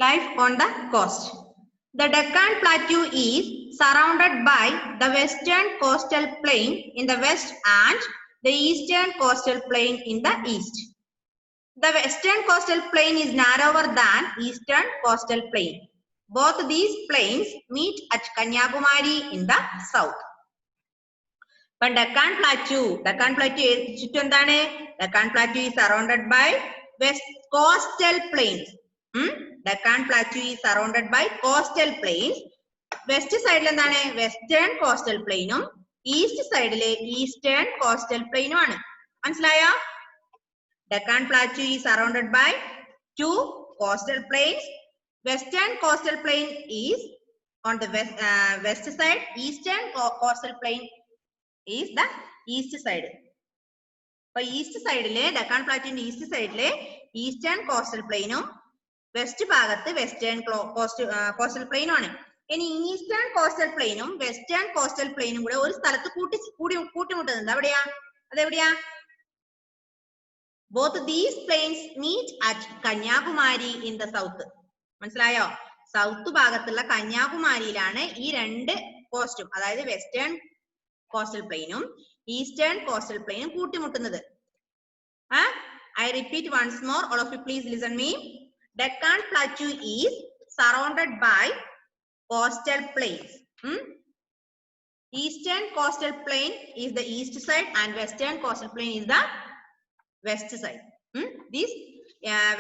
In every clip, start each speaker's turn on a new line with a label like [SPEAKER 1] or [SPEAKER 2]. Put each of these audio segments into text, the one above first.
[SPEAKER 1] Life on the coast. The Deccan Plateau is surrounded by the western coastal plain in the west and the eastern coastal plain in the east. The western coastal plain is narrower than eastern coastal plain. Both these plains meet at Kanyakumari in the south. But Deccan Plateau Deccan Plateau is surrounded by west coastal plains. Deccan Plateau is surrounded by coastal plains. West side western coastal plain, east side eastern coastal plain. Mansilaya? Deccan Plateau is surrounded by two coastal plains. Western coastal plain is on the west side. Eastern coastal plain is the east side. So east side Deccan Plateau in east side eastern coastal plain, west bhagath western coastal plain ആണ്. ഇനി eastern coastal പ്ലെയിനും western coastal പ്ലെയിനും കൂടെ ഒരു സ്ഥലത്ത് കൂട്ടിമുട്ടുന്നുണ്ട്. അവിടെയാ? അതെവിടെയാ? Both these plains meet at Kanyakumari in the south. മനസ്സിലായോ? South ഭാഗത്തുള്ള കന്യാകുമാരിയിലാണ് ഈ രണ്ട് കോസ്റ്റും, അതായത് വെസ്റ്റേൺ കോസ്റ്റൽ പ്ലെയിനും ഈസ്റ്റേൺ കോസ്റ്റൽ പ്ലെയിനും കൂട്ടിമുട്ടുന്നത്. I repeat once more, all of you please listen me. Deccan Plateau is surrounded by coastal plains. Eastern coastal plain is the east side and western coastal plain is the west side. This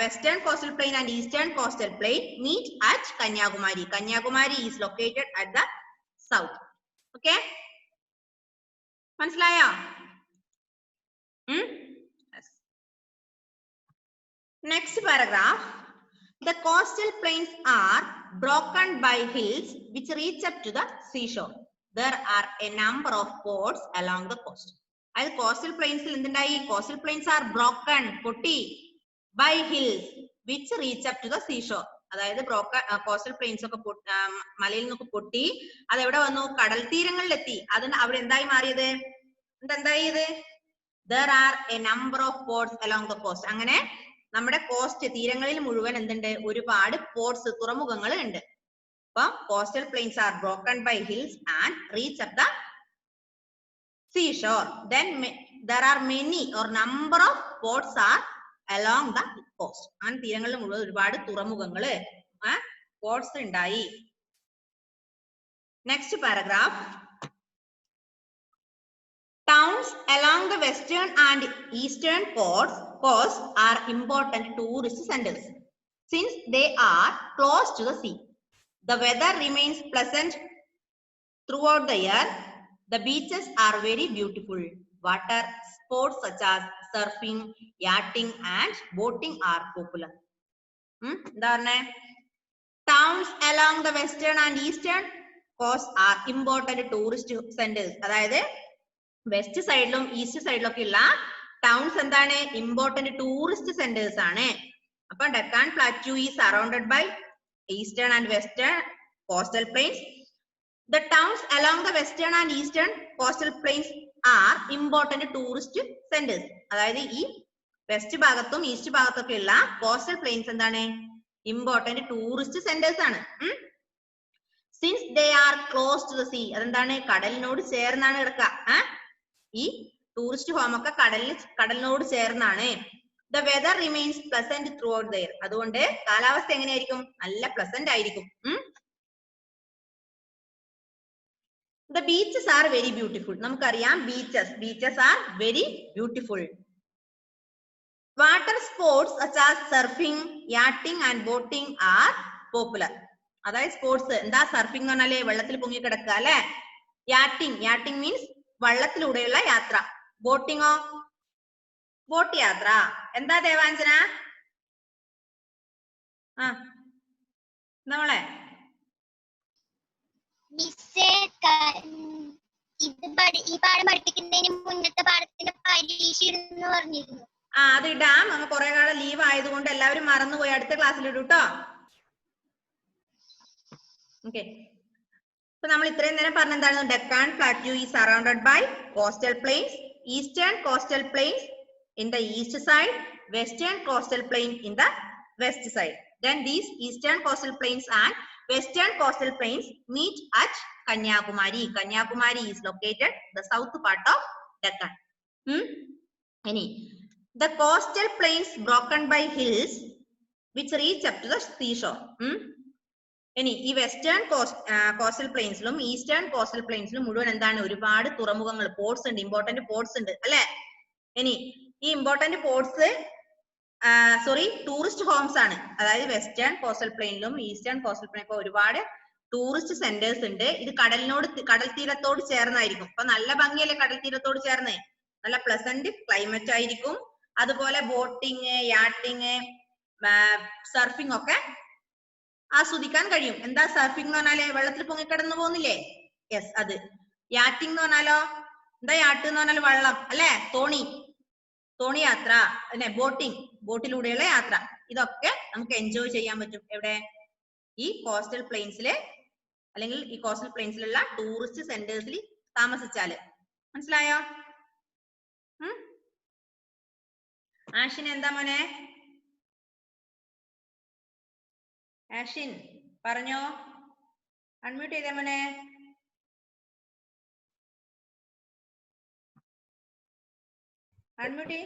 [SPEAKER 1] western coastal plain and eastern coastal plain meet at Kanyakumari. Kanyakumari is located at the south. Okay? മനസ്സിലായോ? Next paragraph. The coastal plains are broken by hills which reach up to the seashore. There are a number of ports along the coast. As coastal plains coastal plains are broken by hills which reach up to the seashore. അതായത് coastal planes ഒക്കെ മലയിൽ നിന്നൊക്കെ പൊട്ടി അത് എവിടെ വന്നു? കടൽ തീരങ്ങളിലെത്തി. അതിന് അവിടെ എന്തായി മാറിയത്? എന്തായത്? There are a number of ports along the coast. അങ്ങനെ നമ്മുടെ കോസ്റ്റ് തീരങ്ങളിൽ മുഴുവൻ എന്തുണ്ട്? ഒരുപാട് പോർട്സ്, തുറമുഖങ്ങൾ ഉണ്ട്. അപ്പം coastal plains are broken by hills and reach up the seashore. Then there are many or number of ports are along the coast. അങ്ങനെ തീരങ്ങളിൽ മുഴുവൻ ഒരുപാട് തുറമുഖങ്ങള് പോർട്സ് ഉണ്ടായി. Next paragraph. Towns along the western and eastern coast are important tourist centers since they are close to the sea. The weather remains pleasant throughout the year. The beaches are very beautiful. Water sports such as surfing, yachting and boating are popular. Towns along the western and eastern coast are important tourist centers. അതായത് west സൈഡിലും east സൈഡിലും ഒക്കെ ഉള്ള towns എന്താണ്? Important tourist centres ആണ്. അപ്പൊ Deccan plateau is surrounded by eastern and western coastal plains. The towns along the western and eastern coastal plains are important tourist centers. അതായത് ഈ വെസ്റ്റ് ഭാഗത്തും ഈസ്റ്റ് ഭാഗത്തും ഒക്കെ ഉള്ള കോസ്റ്റൽ പ്ലെയിൻസ് എന്താണ്? ഇമ്പോർട്ടന്റ് ടൂറിസ്റ്റ് സെന്റേഴ്സ് ആണ്. Since they are close to the sea. അതെന്താണ്? കടലിനോട് ചേർന്നാണ് കിടക്കുക. ഈ ടൂറിസ്റ്റ് ഹോം ഒക്കെ കടലിനോട് ചേർന്നാണ്. The weather remains pleasant throughout the year. അതുകൊണ്ട് കാലാവസ്ഥ എങ്ങനെയായിരിക്കും? നല്ല പ്ലസന്റ് ആയിരിക്കും. The beaches are very beautiful. നമുക്കറിയാം beaches are very beautiful. Water sports such as surfing, yachting and boating are popular. അതായത് സ്പോർട്സ് എന്താ? സർഫിംഗ് എന്ന് പറഞ്ഞാലേ വെള്ളത്തിൽ പൊങ്ങി കിടക്കുക അല്ലെ? യാട്ടിംഗ് മീൻസ് വള്ളത്തിലൂടെയുള്ള യാത്ര. ബോട്ടിങ്ങോ? ബോട്ട് യാത്ര. എന്താ ദേവാഞ്ജന? നമ്മളെ അത് ഇടാം. നമ്മൾ കുറെ കാലം ലീവ് ആയതുകൊണ്ട് എല്ലാവരും മറന്നുപോയി. അടുത്ത ക്ലാസ്സിൽ ഇടൂ കേട്ടോ. ഓക്കെ. അപ്പൊ നമ്മൾ ഇത്രയും നേരം പറഞ്ഞ എന്താണ്? Deccan plateau is surrounded by coastal plains. Eastern coastal plains in the east side, western coastal plain in the west side. Then these eastern coastal plains and western coastal plains meet at Kanyakumari. Kanyakumari is located the south part of Deccan. The coastal plains broken by hills which reach up to the seashore. ഈ western coastal പ്ലെയിൻസിലും eastern coastal പ്ലെയിൻസിലും മുഴുവൻ എന്താണ് ഒരുപാട് തുറമുഖങ്ങൾ, ports ഉണ്ട്, important ports ഉണ്ട് അല്ലെ. ഇനി ഈ ഇമ്പോർട്ടന്റ് പോർട്സ് ടൂറിസ്റ്റ് ഹോംസ് ആണ്. അതായത് വെസ്റ്റേൺ കോസ്റ്റൽ പ്ലെയിനിലും ഈസ്റ്റേൺ കോസ്റ്റൽ പ്ലെയിനിലും ഒരുപാട് ടൂറിസ്റ്റ് സെന്റേഴ്സ് ഉണ്ട്. ഇത് കടൽ തീരത്തോട് ചേർന്നായിരിക്കും. അപ്പൊ നല്ല ഭംഗിയല്ലേ കടൽ തീരത്തോട് ചേർന്ന്, നല്ല പ്ലസന്റ് ക്ലൈമറ്റ് ആയിരിക്കും. അതുപോലെ ബോട്ടിങ്, യാട്ടിങ്, സർഫിംഗ് ഒക്കെ ആസ്വദിക്കാൻ കഴിയും. എന്താ സർഫിംഗ് എന്ന് പറഞ്ഞാല് വെള്ളത്തിൽ പൊങ്ങിക്കിടന്നു പോകുന്നില്ലേ? യെസ്, അത്. യാറ്റിംഗ് എന്ന് പറഞ്ഞാലോ എന്താ? യാട്ട് എന്ന് പറഞ്ഞാൽ വെള്ളം അല്ലെ, തോണി യാത്ര, പിന്നെ ബോട്ടിംഗ്, ബോട്ടിലൂടെയുള്ള യാത്ര. ഇതൊക്കെ നമുക്ക് എൻജോയ് ചെയ്യാൻ പറ്റും. എവിടെ? ഈ കോസ്റ്റൽ പ്ലെയിൻസില് അല്ലെങ്കിൽ ഈ കോസ്റ്റൽ പ്ലെയിൻസിലുള്ള ടൂറിസ്റ്റ് സെന്റേഴ്സിൽ താമസിച്ചാല്. മനസ്സിലായോ? ആഷിൻ എന്താ മോനെ? ആഷിൻ പറഞ്ഞോ, അൺമ്യൂട്ട് ചെയ്തേ മോനെ. അൺമ്യൂട്ട്.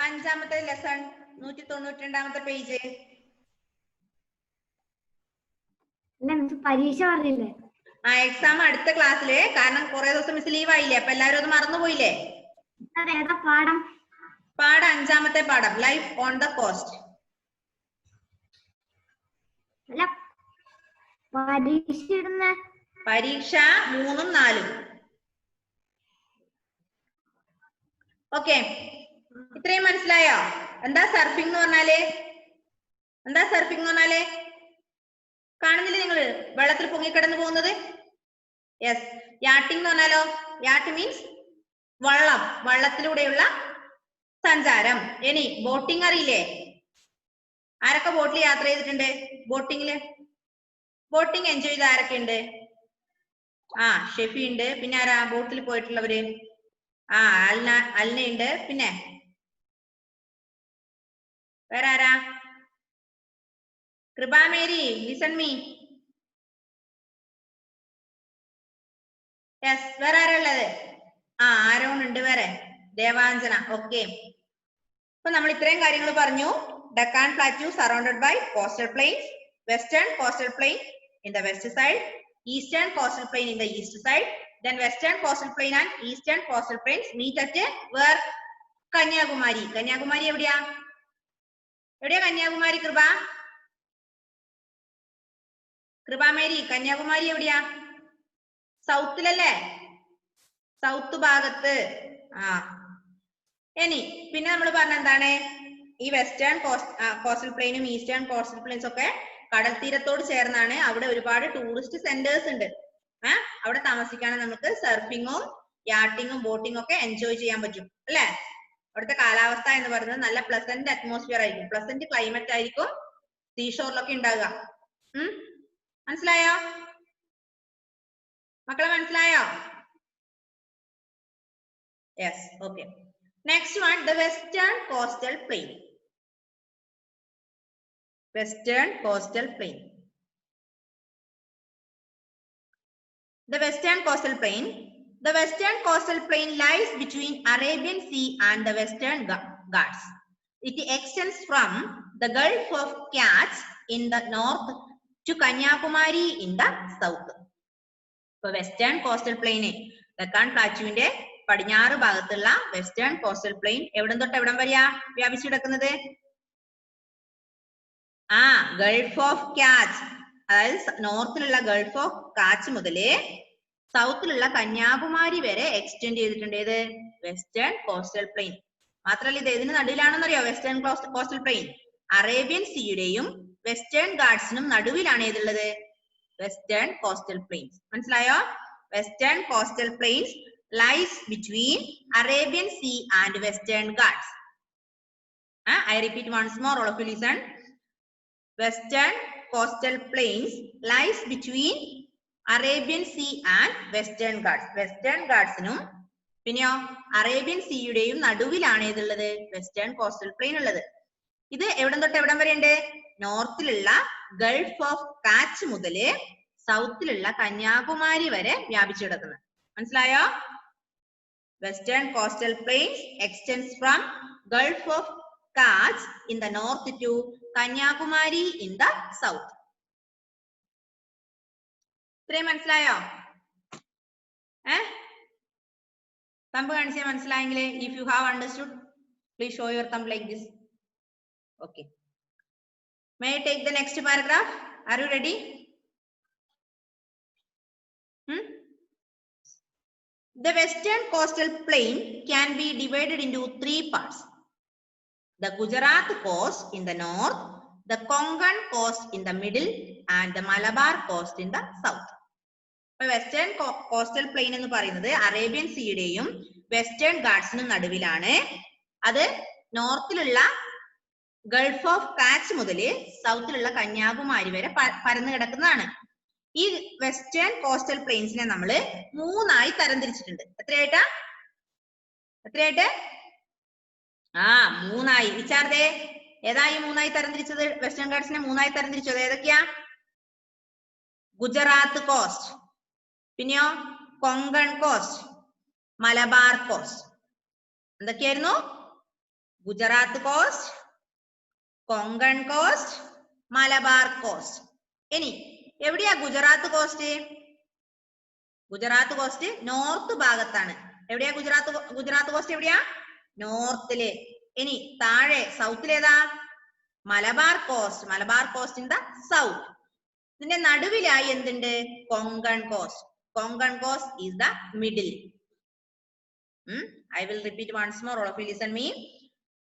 [SPEAKER 1] അഞ്ചാമത്തെ ലെസൺ 192 പേജ്.
[SPEAKER 2] പരീക്ഷ പറഞ്ഞില്ലേ?
[SPEAKER 1] എക്സാം അടുത്ത ക്ലാസ്സില്. കാരണം കുറെ ദിവസം മിസ് ലീവ് ആയില്ലേ, അപ്പൊ എല്ലാരും അത് മറന്നുപോയില്ലേ? പാഠം അഞ്ചാമത്തെ പാഠം, ലൈഫ് ഓൺ ദ കോസ്റ്റ്. പരീക്ഷ 3 ഉം 4 ഉം. ഓക്കെ, ഇത്രയും മനസ്സിലായോ? എന്താ സർഫിംഗ് എന്ന് പറഞ്ഞാല്? കാണുന്നില്ലേ നിങ്ങള് വെള്ളത്തിൽ പൊങ്ങിക്കിടന്നു പോകുന്നത്? യെസ്. യാട്ടിംഗ് എന്ന് പറഞ്ഞാലോ? യാട്ട് മീൻസ് വള്ളത്തിലൂടെയുള്ള സഞ്ചാരം. ഇനി ബോട്ടിംഗ് അറിയില്ലേ? ആരൊക്കെ ബോട്ടിൽ യാത്ര ചെയ്തിട്ടുണ്ട്? ബോട്ടിംഗ് എൻജോയ് ചെയ്ത് ആരൊക്കെ ഉണ്ട്? ഷെഫി ഉണ്ട്. പിന്നെ ആരാ ബോട്ടിൽ പോയിട്ടുള്ളവര്? അൽന ഉണ്ട്. പിന്നെ വേറെ ആരാ? കൃപാമേരി, ലിസൺ മീ. യെസ്. വേറെ ആരാ ഉള്ളത്? ആരോൺ ഉണ്ട്. വേറെ ദേവാഞ്ജന. ഓക്കെ, അപ്പൊ നമ്മൾ ഇത്രയും കാര്യങ്ങൾ പറഞ്ഞു. Deccan Plateau surrounded by coastal plains, western coastal plain in the west side, eastern coastal plain in the east side. Then western coastal plain and eastern coastal plains meet at where? Kanyakumari. Kanyakumari എവിടെയാ? കന്യാകുമാരി? കൃപാമേരി, കന്യാകുമാരി എവിടെയാ? സൗത്തിലല്ലേ? South ഭാഗത്ത്. ഇനി പിന്നെ നമ്മൾ പറഞ്ഞ എന്താണ്? ഈ western coastal പ്ലെയിനും ഈസ്റ്റേൺ കോസ്റ്റൽ പ്ലെയിൻസ് ഒക്കെ കടൽ തീരത്തോട് ചേർന്നാണ്. അവിടെ ഒരുപാട് ടൂറിസ്റ്റ് സെന്റേഴ്സ് ഉണ്ട്. അവിടെ താമസിക്കാനും നമുക്ക് സർഫിങ്ങും യാട്ടിങ്ങും ബോട്ടിങ്ങും ഒക്കെ എൻജോയ് ചെയ്യാൻ പറ്റും അല്ലെ. അവിടുത്തെ കാലാവസ്ഥ എന്ന് പറയുന്നത് നല്ല പ്ലസന്റ് അറ്റ്മോസ്ഫിയർ ആയിരിക്കും, പ്ലസന്റ് ക്ലൈമറ്റ് ആയിരിക്കും സീഷോറിലൊക്കെ ഉണ്ടാവുക. മനസ്സിലായോ മക്കളെ? മനസ്സിലായോ? Yes. Okay, next one, the western coastal plain. Western coastal plain. The western coastal plain. The western coastal plain lies between Arabian Sea and the Western Ghats. It extends from the Gulf of Kerch in the north to Kanyakumari in the south. So western coastal plain, Deccan Plateauവിന്റെ പടിഞ്ഞാറ് ഭാഗത്തുള്ള western coastal plain എവിടം തൊട്ട് എവിടം വരെയാ വ്യാപിച്ചു കിടക്കുന്നത്? Gulf of കാച്ച്, അതായത് നോർത്തിലുള്ള Gulf of കാച്ച് മുതല് സൗത്തിലുള്ള കന്യാകുമാരി വരെ എക്സ്റ്റെൻഡ് ചെയ്തിട്ടുണ്ട്. ഏത്? Western coastal plain. മാത്രല്ല ഇത് ഏതിന് നടുവിലാണെന്നറിയോ? വെസ്റ്റേൺ കോസ്റ്റൽ പ്ലെയിൻ അറേബ്യൻ സീയുടെയും വെസ്റ്റേൺ ഗാർഡ്സിനും നടുവിലാണ് ഏതുള്ളത്? Western coastal plains. മനസ്സിലായോ? Western coastal plains lies between Arabian Sea and Western Ghats. I repeat once more, all of you listen. Western coastal plains lies between Arabian Sea and Western Ghats. Western Ghats num പിന്നെയോ Arabian സീയുടെയും നടുവിലാണ് ഏതുള്ളത് western coastal plain ഉള്ളത്. ഇത് എവിടം തൊട്ട് എവിടം വരെ ഉണ്ട്? നോർത്തിലുള്ള ഗൾഫ് ഓഫ് കാച്ച് മുതല് സൗത്തിലുള്ള കന്യാകുമാരി വരെ വ്യാപിച്ചു കിടക്കുന്നത്. മനസ്സിലായോ? Western coastal plains extends from gulf of Kutch in the north to Kanyakumari in the south. ഇത്രയും മനസ്സിലായോ? തമ്പ് കാണിച്ചാൽ മനസ്സിലായെങ്കിൽ if you have understood please show your thumb like this. Okay. May I take the next paragraph? Are you ready? The western coastal plain can be divided into 3 parts. The Gujarat coast in the north, the Konkan coast in the middle, and the Malabar coast in the south. Western coastal plain എന്ന് പറയുന്നത് Arabian സീയുടെയും western ഗാട്സിനും നടുവിലാണ്. അത് നോർത്തിലുള്ള Gulf of കാച്ച് മുതൽ സൗത്തിലുള്ള കന്യാകുമാരി വരെ പരന്നു കിടക്കുന്നതാണ്. ഈ വെസ്റ്റേൺ കോസ്റ്റൽ പ്ലെയിൻസിനെ നമ്മൾ 3ആയി തരംതിരിച്ചിട്ടുണ്ട്. എത്രയായിട്ട്? 3ആയി. വിചാരതേ ഏതായി 3ആയി തരംതിരിച്ചത്? വെസ്റ്റേൺ ഗാട്സിനെ 3ആയി തരംതിരിച്ചത് ഏതൊക്കെയാ? ഗുജറാത്ത് കോസ്റ്റ്, പിന്നെയോ കൊങ്കൺ കോസ്റ്റ്, മലബാർ കോസ്റ്റ്. എന്തൊക്കെയായിരുന്നു? Gujarat coast, Konkan coast, Malabar coast. ഇനി എവിടെയാ Gujarat coast? Gujarat coast north ഭാഗത്താണ്. എവിടെയാ ഗുജറാത്ത് കോസ്റ്റ് എവിടെയാ? നോർത്തില്. ഇനി താഴെ സൗത്തിലേതാ? Malabar coast. Malabar coast in the south. ഇതിന്റെ നടുവിലായി എന്തുണ്ട്? Konkan coast. Konkan coast is the middle. I will repeat once more. All of you listen me.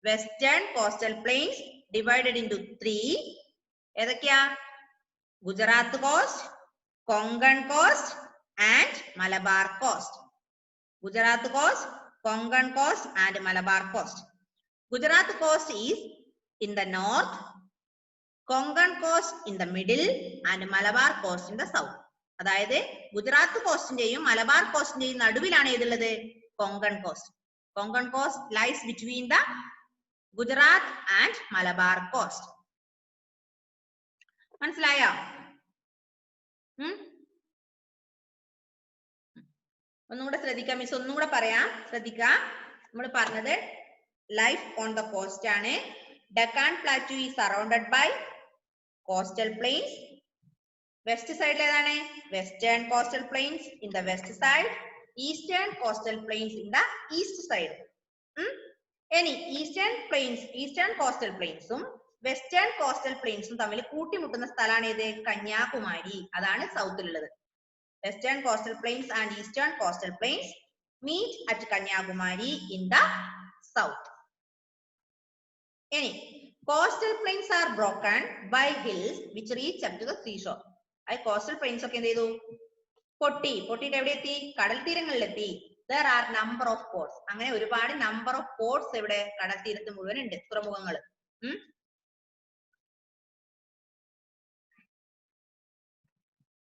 [SPEAKER 1] Western coastal plains divided into 3. ഏതൊക്കെയാ? Gujarat coast, Konkan coast and Malabar coast. Gujarat coast, Konkan coast and Malabar coast. Gujarat coast is in the north, Konkan coast in the middle and Malabar coast in the south. അതായത് ഗുജറാത്ത് കോസ്റ്റിന്റെയും മലബാർ കോസ്റ്റിന്റെയും നടുവിലാണ് ഏതുള്ളത്? Konkan coast. Konkan coast lies between the Gujarat and Malabar coast. മനസ്സിലായോ? ഒന്നുകൂടെ ശ്രദ്ധിക്കാം. Miss ഒന്നുകൂടെ പറയാം, ശ്രദ്ധിക്കാം. നമ്മൾ പറഞ്ഞത് ലൈഫ് ഓൺ ദ കോസ്റ്റ് ആണ്. Deccan plateau is surrounded by coastal plains. West സൈഡിൽ ഏതാണ്? Western coastal plains in the west side, eastern coastal plains in the east side. ഇനി ഈസ്റ്റേൺ കോസ്റ്റൽ പ്ലെയിൻസും വെസ്റ്റേൺ കോസ്റ്റൽ പ്ലെയിൻസും തമ്മിൽ കൂട്ടിമുട്ടുന്ന സ്ഥലമാണ് ഏത്? കന്യാകുമാരി. അതാണ് സൗത്തിലുള്ളത്. Western coastal plains and eastern coastal plains meet at Kanyakumari in the south. ഇനി coastal plains are broken by hills which reach up to the seashore. ആ കോസ്റ്റൽ പ്ലെയിൻസ് ഒക്കെ എന്ത് ചെയ്തു? പൊട്ടിയിട്ട് എവിടെ എത്തി? കടൽ തീരങ്ങളിലെത്തി. There are number of ports. അങ്ങനെ ഒരുപാട് നമ്പർ ഓഫ് പോർട്സ് ഇവിടെ കടൽ തീരത്ത് മുഴുവൻ ഉണ്ട്, തുറമുഖങ്ങൾ.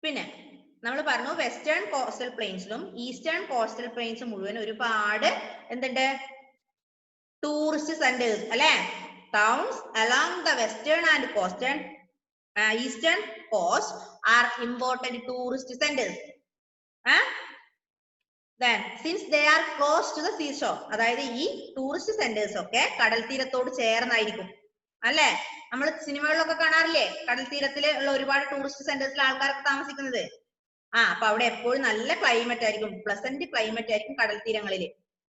[SPEAKER 1] പിന്നെ നമ്മൾ പറഞ്ഞു വെസ്റ്റേൺ കോസ്റ്റൽ പ്ലെയിൻസിലും ഈസ്റ്റേൺ കോസ്റ്റൽ പ്ലെയിൻസും മുഴുവൻ ഒരുപാട് എന്തുണ്ട്? ടൂറിസ്റ്റ് സെന്റേഴ്സ് അല്ലെ? Towns along the western and coastal eastern coast are important tourist centres. Then since they are close to the seashore, അതായത് ഈ ടൂറിസ്റ്റ് സെന്റേഴ്സ് ഒക്കെ കടൽ തീരത്തോട് ചേർന്നായിരിക്കും അല്ലെ? നമ്മൾ സിനിമകളിലൊക്കെ കാണാറില്ലേ കടൽ തീരത്തിൽ ഉള്ള ഒരുപാട് ടൂറിസ്റ്റ് സെന്റേഴ്സിൽ ആൾക്കാരൊക്കെ താമസിക്കുന്നത്? അപ്പൊ അവിടെ എപ്പോഴും നല്ല ക്ലൈമറ്റ് ആയിരിക്കും, പ്ലസന്റ് ക്ലൈമറ്റ് ആയിരിക്കും കടൽ തീരങ്ങളിൽ.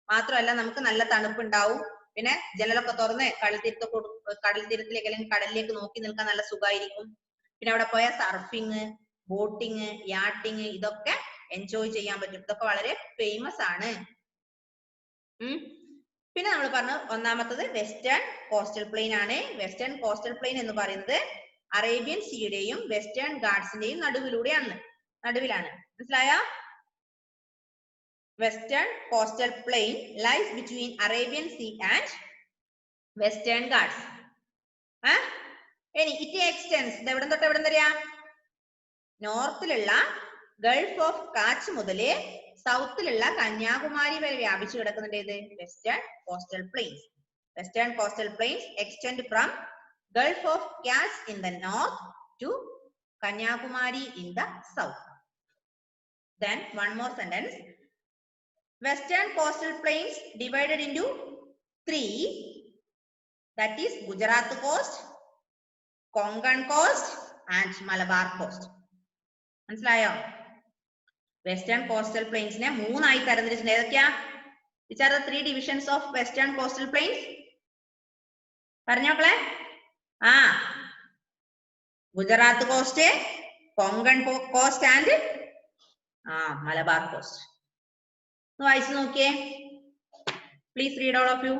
[SPEAKER 1] മാത്രമല്ല നമുക്ക് നല്ല തണുപ്പുണ്ടാവും. പിന്നെ ജനലൊക്കെ തുറന്ന് കടൽ തീരത്തിലേക്ക് അല്ലെങ്കിൽ കടലിലേക്ക് നോക്കി നിൽക്കാൻ നല്ല സുഖമായിരിക്കും. പിന്നെ അവിടെ പോയാൽ സർഫിങ്, ബോട്ടിങ്, യാട്ടിങ് ഇതൊക്കെ എൻജോയ് ചെയ്യാൻ പറ്റും. ഇതൊക്കെ വളരെ ഫേമസ് ആണ്. പിന്നെ നമ്മൾ പറഞ്ഞു ഒന്നാമത്തത് വെസ്റ്റേൺ കോസ്റ്റൽ പ്ലെയിൻ ആണ്. വെസ്റ്റേൺ കോസ്റ്റൽ പ്ലെയിൻ എന്ന് പറയുന്നത് അറേബ്യൻ സീയുടെയും വെസ്റ്റേൺ ഗാട്സിന്റെയും നടുവിലാണ്. മനസ്സിലായോ? Western coastal plain lies between Arabian Sea and Western Ghats. ഇനി ഇറ്റ് എക്സ്റ്റെൻസ് എവിടെ തൊട്ട് എവിടെ വരെയാ? നോർത്തിലുള്ള ഗൾഫ് ഓഫ് കാച്ച് മുതല് സൗത്തിലുള്ള കന്യാകുമാരി വരെ വ്യാപിച്ചു കിടക്കുന്നുണ്ട് ഏത് western coastal planes. Western coastal planes extend from Gulf of Kars in the north to Kanyakumari in the south. Then one more sentence. Western coastal plains divided into three, that is Gujarat coast, Konkan coast and Malabar coast. മനസ്സിലായോ? Western coastal പ്ലെയിൻസിനെ മൂന്നായി തരംതിരിച്ചിട്ടുണ്ട്. ഏതൊക്കെയാ? Which are the three divisions of western coastal plains? പറഞ്ഞോക്കളെ. Gujarat coast, Konkan coast and Malabar coast. വായിച്ചു നോക്കിയേ. Please read all of you.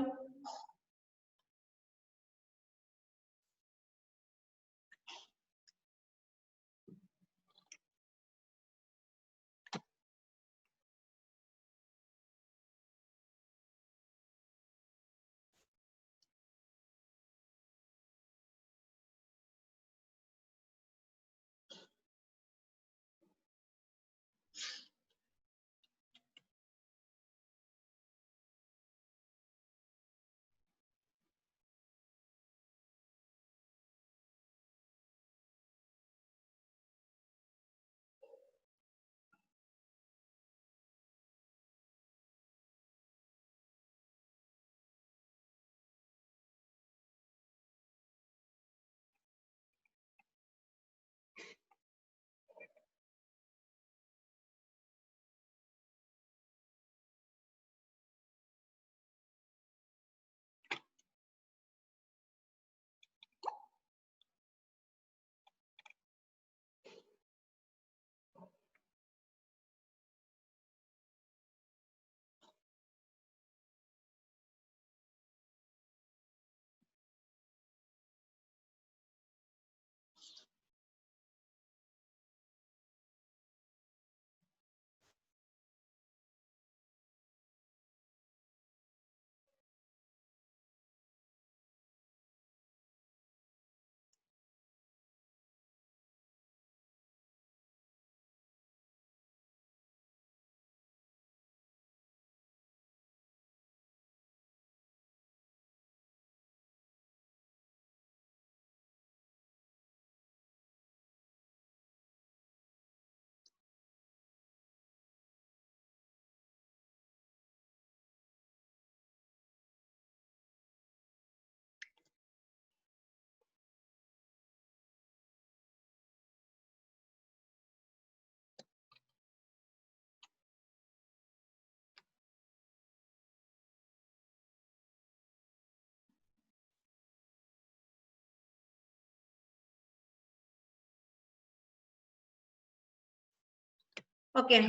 [SPEAKER 1] Okay.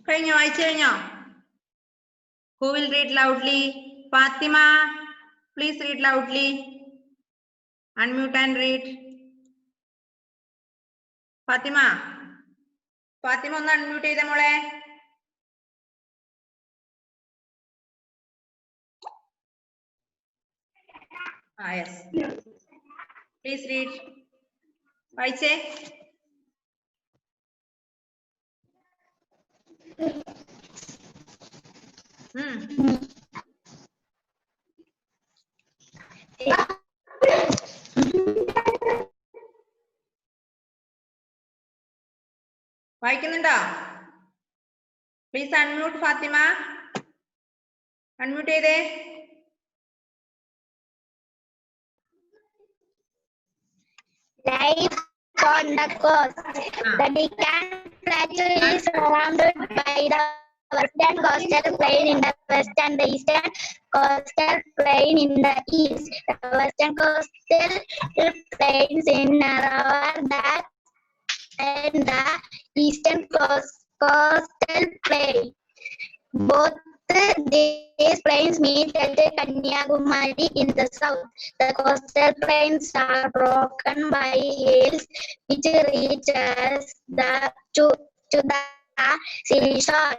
[SPEAKER 1] കഴിഞ്ഞോ? വായിച്ചു കഴിഞ്ഞോ? Who will read loudly? Fatima, please read loudly. Unmute and read. Fatima. Fatima ഒന്ന് unmute ചെയ്തേ മോളെ. Yes. Please read. വായിച്ചേ. വായിക്കുന്നുണ്ടോ? Please unmute Fathima. അൺമ്യൂട്ട് ചെയ്തേ.
[SPEAKER 2] Life on the coast. The Deccan Plateau is surrounded by the western coastal plain in the west and the eastern coastal plain in the east. The western coastal plains is narrower than the eastern coastal plain. Both these plains meet at Kanyakumari in the south. The coastal plains are broken by hills which reaches to the seashore.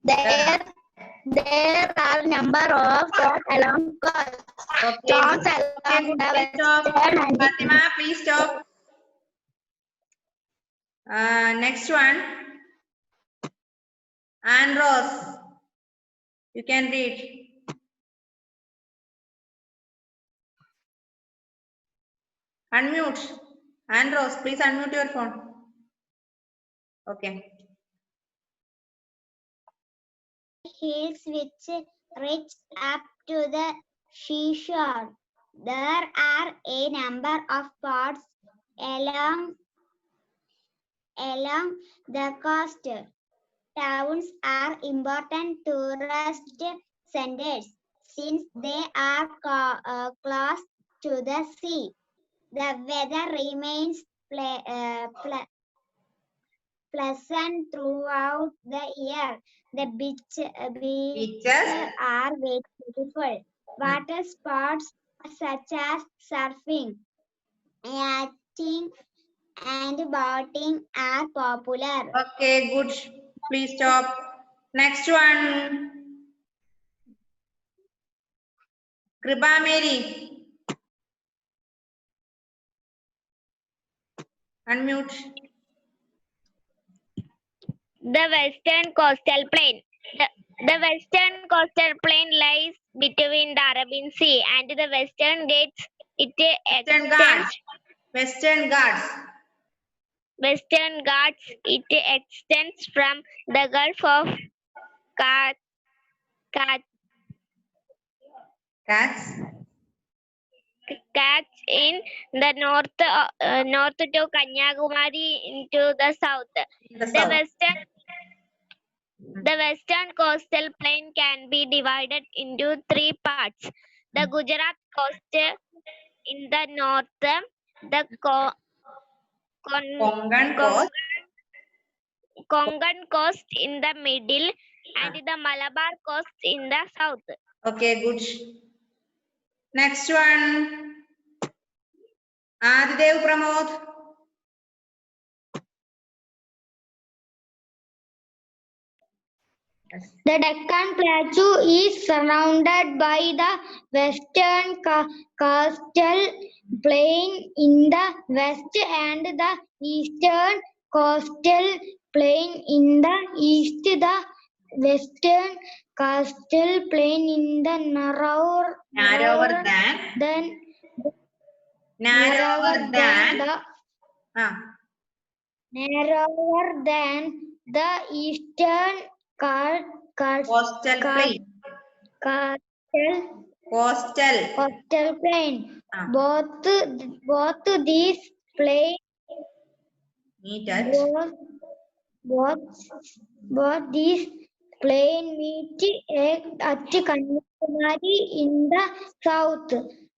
[SPEAKER 2] There are a number of towns along coast. Towns along the western and
[SPEAKER 1] Fatima, please stop. Next one. And Rose, you can read. Unmute. And Rose, please unmute your phone. Okay.
[SPEAKER 2] Hills which reach up to the seashore. There are a number of spots along the coast. Towns are important tourist centers since they are close to the sea. The weather remains pleasant throughout the year. The beaches are very beautiful. Water sports such as surfing, yachting, and boating are popular.
[SPEAKER 1] Okay, good. Please stop. Next one. Kripa Mary. Unmute.
[SPEAKER 3] The western coastal plain. The western coastal plain lies between the Arabian Sea and the Western Ghats. It
[SPEAKER 1] Western Ghats.
[SPEAKER 3] Western Ghats. It extends from the Gulf of Kutch in the north to Kanyakumari into the south. The western coastal plain can be divided into three parts. The Gujarat coast in the north, the Kongan coast in the middle, and the Malabar coast in the south.
[SPEAKER 1] Okay, good. Next one. Adidev Pramod.
[SPEAKER 2] The Deccan Plateau is surrounded by the western coastal plain in the west and the eastern coastal plain in the east. The western coastal plain in the narrower than the eastern coastal plain. Both these plains meet at Kanyakumari in the south.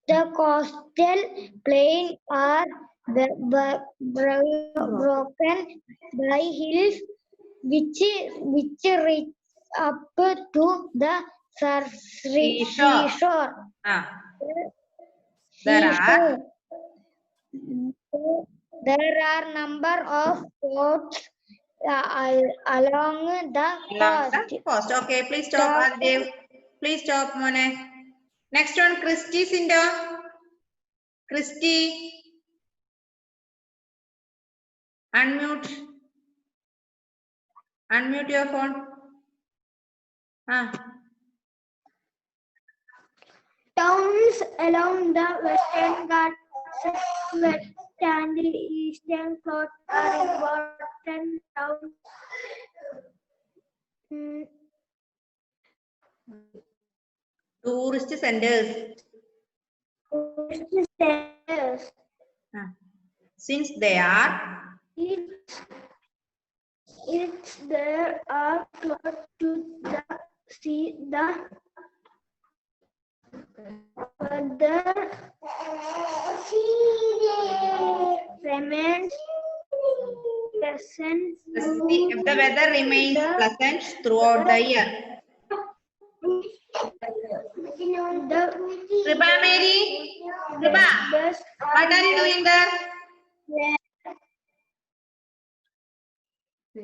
[SPEAKER 2] The coastal plains are broken by hills which reach up to the seashore. There are number of ports along the
[SPEAKER 1] coast. Okay, please stop, Adidev. Please stop, Mone. Next one, Christy Sindo. Christy. Unmute your phone.
[SPEAKER 2] Towns along the Western Ghats, west and eastern coast are important towns.
[SPEAKER 1] Tourist centers. Since they are
[SPEAKER 2] there are close to the sea, the weather remains pleasant.
[SPEAKER 1] The weather remains pleasant throughout the year. Kripa Mary, Kripa, what are you doing there?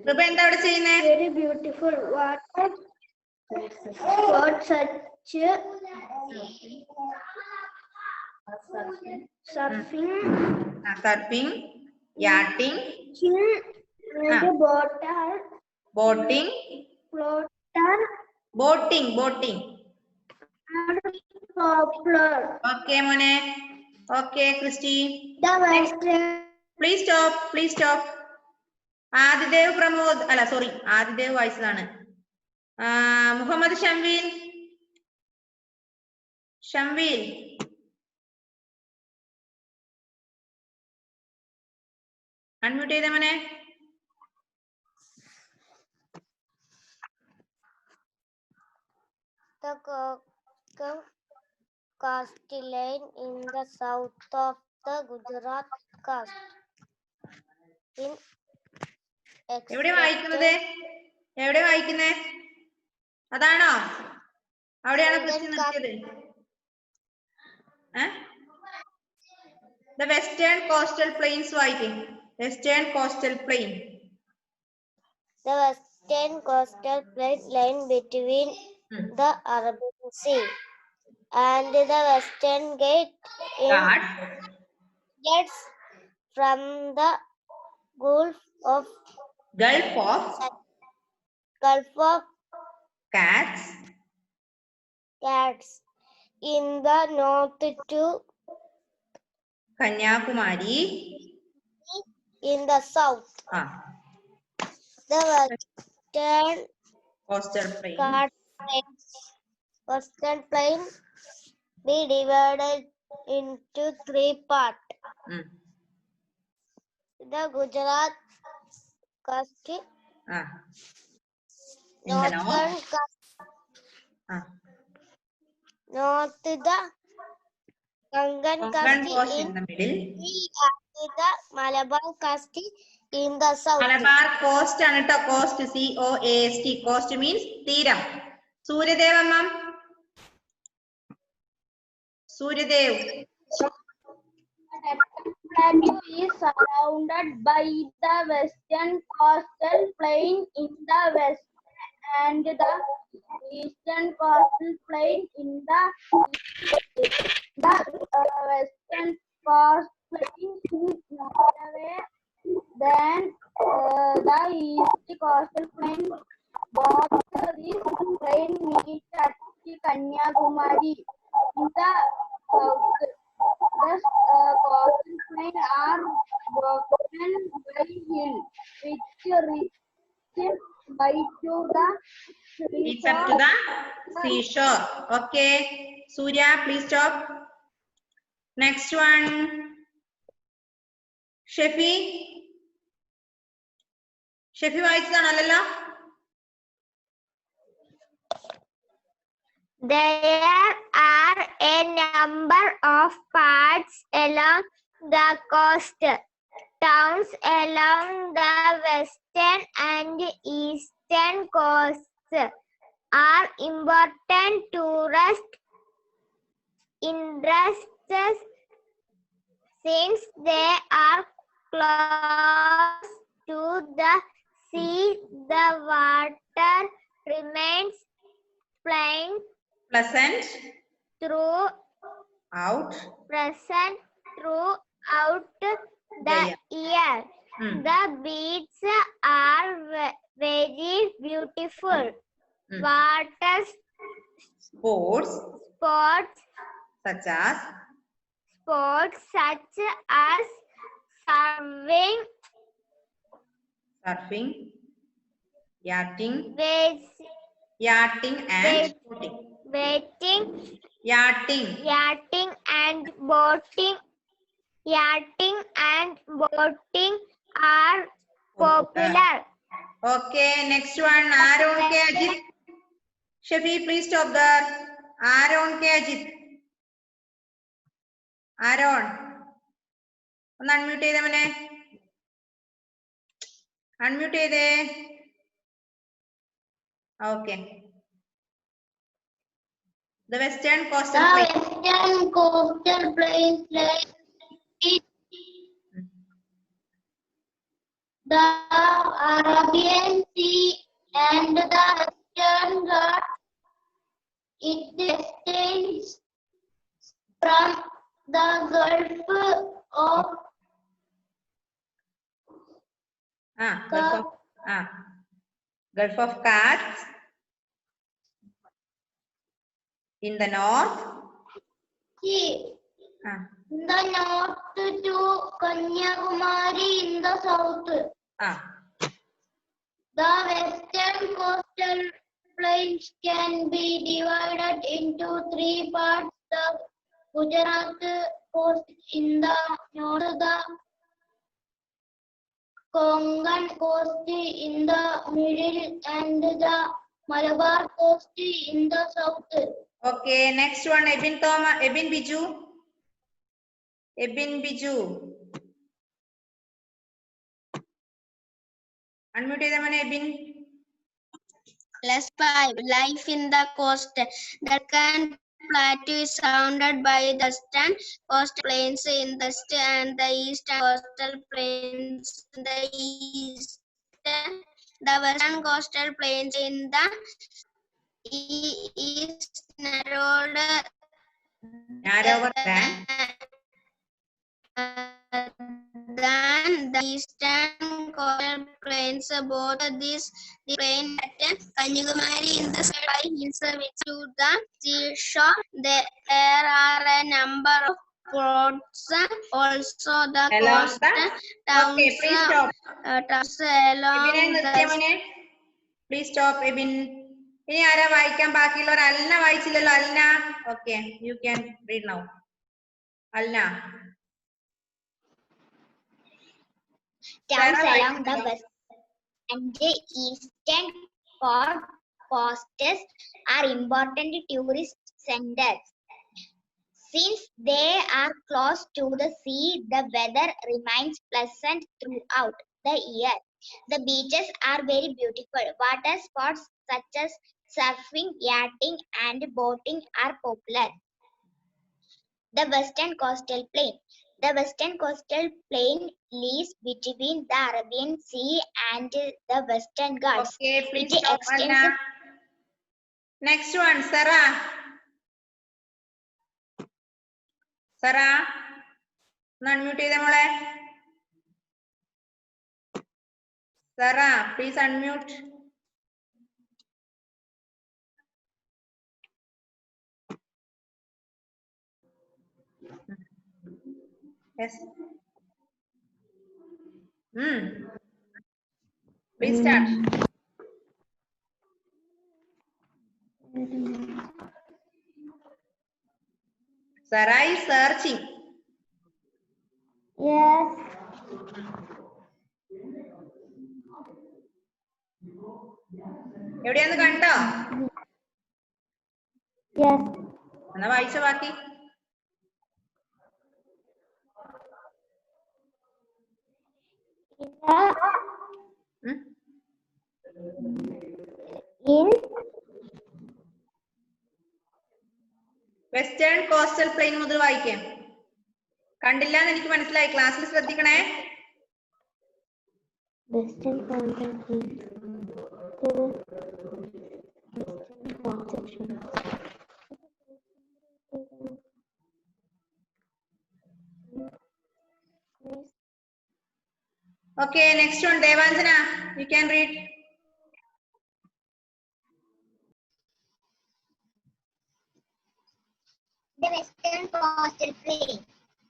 [SPEAKER 1] Kripa, എന്താ അവിടെ ചെയ്യുന്നേ?
[SPEAKER 2] Very beautiful water. What such surfing,
[SPEAKER 1] yachting,
[SPEAKER 2] and boating floater
[SPEAKER 1] Boating.
[SPEAKER 2] are popular.
[SPEAKER 1] Okay, Mone. Okay, Christy.
[SPEAKER 2] The western
[SPEAKER 1] Please stop. Adidev Pramod. Alla, sorry. Adidev വായിച്ചതാണ്. Muhammad Shamvil. Unmute ചെയ്തേ മോനെ.
[SPEAKER 2] the coastline in the south of the Gujarat coast. In
[SPEAKER 1] എവിടെ വായിക്കുന്നത്? എവിടെ വായിക്കുന്നേ? അതാണോ? അവിടെയാണോ Christy നിർത്തിയത്? The western coastal plains വായിക്കും. Western coastal plain.
[SPEAKER 2] The western coastal plain lying between the Arabian Sea and the Western Gate gets from the Gulf of
[SPEAKER 1] Cats
[SPEAKER 2] in the north to
[SPEAKER 1] Kanyakumari
[SPEAKER 2] in the south. The western
[SPEAKER 1] coastal
[SPEAKER 2] plain be divided into 3 parts. The Gujarat coast, northern north the Konkan coast in the middle, and the Malabar coast in the south.
[SPEAKER 1] Malabar coast and coast COAST. Coast means Tiram. Suryadev ma'am. Suryadev.
[SPEAKER 2] Plateau is surrounded by the western coastal plain in the west and the eastern coastal plain in the east. The western coastal plain is narrower than the east coastal plain. Both these plains meet at Kanyakumari in the south. The coastal plains are broken by hills, which reach by to the
[SPEAKER 1] It's up to the seashore. Okay. Surya, please stop. Next one. Shefi വായിച്ചതാണല്ലോ.
[SPEAKER 3] There are a number of parts along the coast. Towns along the western and eastern coasts are important tourist interests since they are close to the sea. The water remains
[SPEAKER 1] Pleasant
[SPEAKER 3] throughout the year. The beaches are very beautiful. Water
[SPEAKER 1] sports such as surfing, yachting and boating are popular. Okay, next one. Aaron K. Ajit. Shafi, please stop there. Aaron K. Ajit. Aaron. ഒന്ന് unmute ചെയ്തേ മോനെ. Unmute ചെയ്തേ. Okay. The western coastal
[SPEAKER 2] plain the Arabian Sea and the Western Ghats. It extends from the Gulf of
[SPEAKER 1] Gulf of Kutch in the north.
[SPEAKER 2] In the north to Kanyakumari in the south. The western coastal plains can be divided into three parts. The Gujarat coast in the north, the Konkan coast in the middle, and the Malabar coast in the south.
[SPEAKER 1] Okay, next one, Ebin Biju. Ebin Biju. Unmute the man, Ebin.
[SPEAKER 2] +5. Life in the coast. The Deccan Plateau is surrounded by the western coastal plains in the west and the eastern coastal plains in the east. The western coastal plains in the east narrowed
[SPEAKER 1] Narrower than.
[SPEAKER 2] than the eastern coastal plains. Both these the plain at Kanyakumari in the sky hills which to the seashore. There are a number of ports. Also the
[SPEAKER 1] Along
[SPEAKER 2] coast
[SPEAKER 1] the.
[SPEAKER 2] towns,
[SPEAKER 1] Okay, please stop.
[SPEAKER 2] towns
[SPEAKER 1] Ebin
[SPEAKER 2] along the.
[SPEAKER 1] Please stop, Ebin. ഇനി ആരാ വായിക്കാൻ ബാക്കിയുള്ളവർ? Alna വായിച്ചില്ലല്ലോ. Alna. Okay, you can read now. Alna.
[SPEAKER 2] Towns along the west and the eastern coasts are important tourist centers. Since they are close to the sea, the weather remains pleasant throughout the year. The beaches are very beautiful. Water sports such as surfing, yachting, and boating are popular. The western coastal plain. The western coastal plain lies between the Arabian Sea and the Western Ghats.
[SPEAKER 1] Okay, please
[SPEAKER 2] It
[SPEAKER 1] stop,
[SPEAKER 2] extends.
[SPEAKER 1] Alna. Next one, Sarah. Sarah. Unmute ചെയ്തേ മോളെ. Sarah, please unmute. Yes. Please start. Sarah is searching.
[SPEAKER 2] Yes.
[SPEAKER 1] എവിടെയാന്ന് കണ്ടോ?
[SPEAKER 2] Yes.
[SPEAKER 1] എന്നാ വായിച്ച ബാക്കി.
[SPEAKER 2] In
[SPEAKER 1] western coastal plain മുതൽ വായിക്കാം. കണ്ടില്ല എന്ന് എനിക്ക് മനസ്സിലായി. ക്ലാസ്സിൽ ശ്രദ്ധിക്കണേ.
[SPEAKER 2] Western coastal plain.
[SPEAKER 1] Okay, next one, Devanjana. You can read.
[SPEAKER 2] The western coastal plain.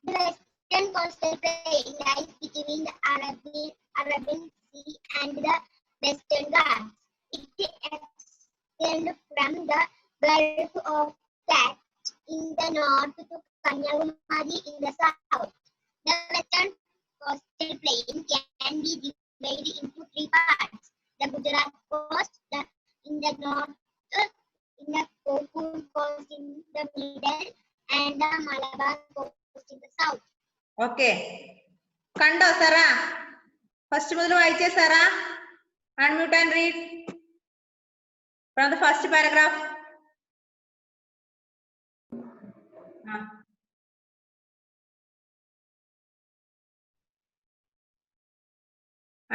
[SPEAKER 2] The western coastal plain lies between the Arabian Sea and the Western Ghats. It extends from the Gulf of Kutch in the north to Kanyakumari in the south. The western coastal plain can be divided into three parts. The Gujarat coast in the north, in the Konkan coast in the middle, and the Malabar coast in the south.
[SPEAKER 1] Okay. കണ്ടോ Sara? First മുതൽ വായിച്ചേ Sara. Unmute and read from the first paragraph.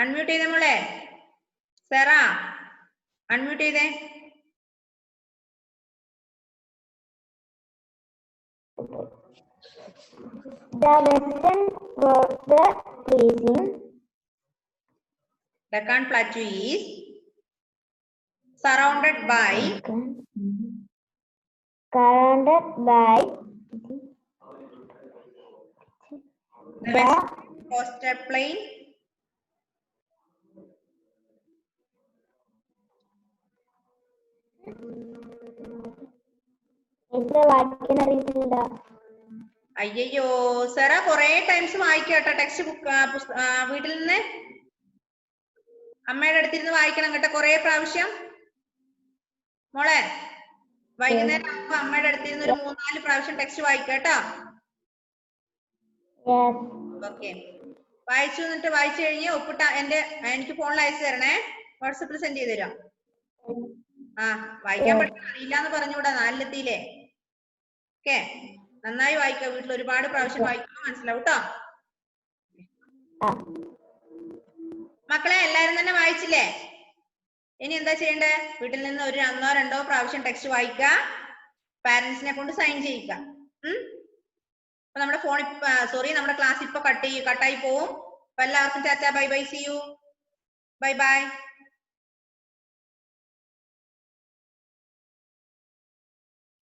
[SPEAKER 1] Unmute ചെയ്തേ മോളെ. Sara unmute ചെയ്തേ.
[SPEAKER 2] The western coastal plain
[SPEAKER 1] Deccan Plateau is surrounded by the west coastal plain അയ്യോ സെറ കൊറേ times വായിക്കട്ടോ text book വീട്ടിൽ നിന്ന് അമ്മയുടെ അടുത്തിരുന്ന് വായിക്കണം കേട്ടോ കൊറേ പ്രാവശ്യം മോളെ വൈകുന്നേരം അമ്മയുടെ അടുത്തിരുന്ന് ഒരു 3-4 പ്രാവശ്യം ടെക്സ്റ്റ് വായിക്കട്ടോ ഓക്കെ വായിച്ചു എന്നിട്ട് വായിച്ചു കഴിഞ്ഞ് ഒപ്പിട്ട എനിക്ക് ഫോണിൽ അയച്ചു തരണേ വാട്സപ്പിൽ സെൻഡ് ചെയ്ത് തരാം വായിക്കാൻ പഠിക്കാൻ അറിയില്ലാന്ന് പറഞ്ഞൂടാ 4-ലെത്തിയില്ലേ ഓക്കെ നന്നായി വായിക്കുക വീട്ടിൽ ഒരുപാട് പ്രാവശ്യം വായിക്കുമ്പോൾ മനസ്സിലാവും കേട്ടോ മക്കളെ എല്ലാരും തന്നെ വായിച്ചില്ലേ ഇനി എന്താ ചെയ്യണ്ടേ വീട്ടിൽ നിന്ന് ഒരു 1-2 പ്രാവശ്യം ടെക്സ്റ്റ് വായിക്കുക പാരന്റ്സിനെ കൊണ്ട് സൈൻ ചെയ്യിക്കുക അപ്പൊ നമ്മുടെ ഫോൺ നമ്മുടെ ക്ലാസ് ഇപ്പൊ കട്ടായി പോവും അപ്പൊ എല്ലാവർക്കും ടാറ്റാ bye bye see you bye by